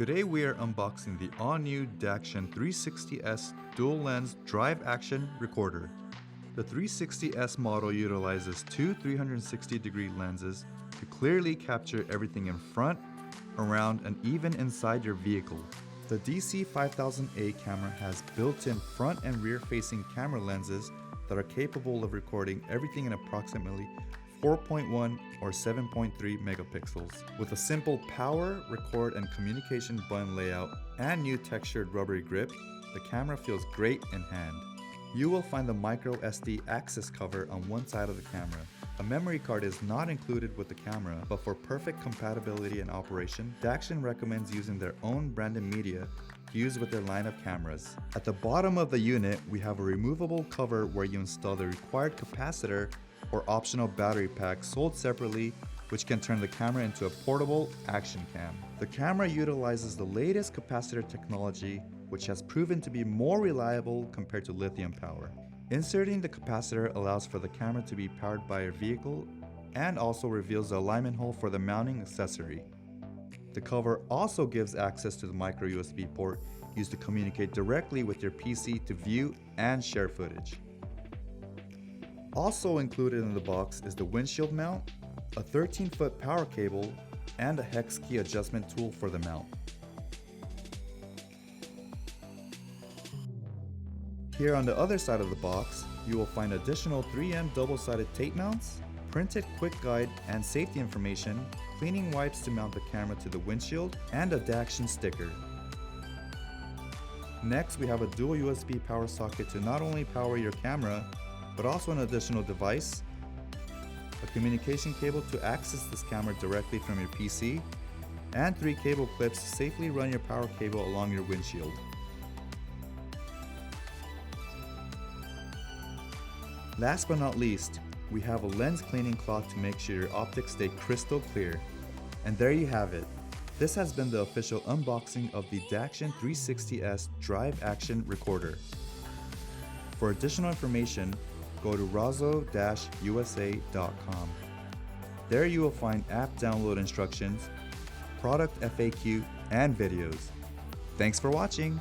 Today we are unboxing the all-new Daction 360S dual-lens drive-action recorder. The 360S model utilizes two 360-degree lenses to clearly capture everything in front, around, and even inside your vehicle. The DC5000A camera has built-in front and rear-facing camera lenses that are capable of recording everything in approximately 4.1 or 7.3 megapixels. With a simple power, record, and communication button layout and new textured rubbery grip, the camera feels great in hand. You will find the micro SD access cover on one side of the camera. A memory card is not included with the camera, but for perfect compatibility and operation, Daction recommends using their own branded media to use with their line of cameras. At the bottom of the unit, we have a removable cover where you install the required capacitor or optional battery pack sold separately, which can turn the camera into a portable action cam. The camera utilizes the latest capacitor technology, which has proven to be more reliable compared to lithium power. Inserting the capacitor allows for the camera to be powered by your vehicle and also reveals the alignment hole for the mounting accessory. The cover also gives access to the micro USB port used to communicate directly with your PC to view and share footage. Also included in the box is the windshield mount, a 13-foot power cable, and a hex key adjustment tool for the mount. Here on the other side of the box, you will find additional 3M double-sided tape mounts, printed quick guide and safety information, cleaning wipes to mount the camera to the windshield, and a Daction sticker. Next, we have a dual USB power socket to not only power your camera, but also an additional device, a communication cable to access this camera directly from your PC, and 3 cable clips to safely run your power cable along your windshield. Last but not least, we have a lens cleaning cloth to make sure your optics stay crystal clear. And there you have it. This has been the official unboxing of the Daction 360S Drive Action Recorder. For additional information, go to RAZO-USA.com. There you will find app download instructions, product FAQ, and videos. Thanks for watching!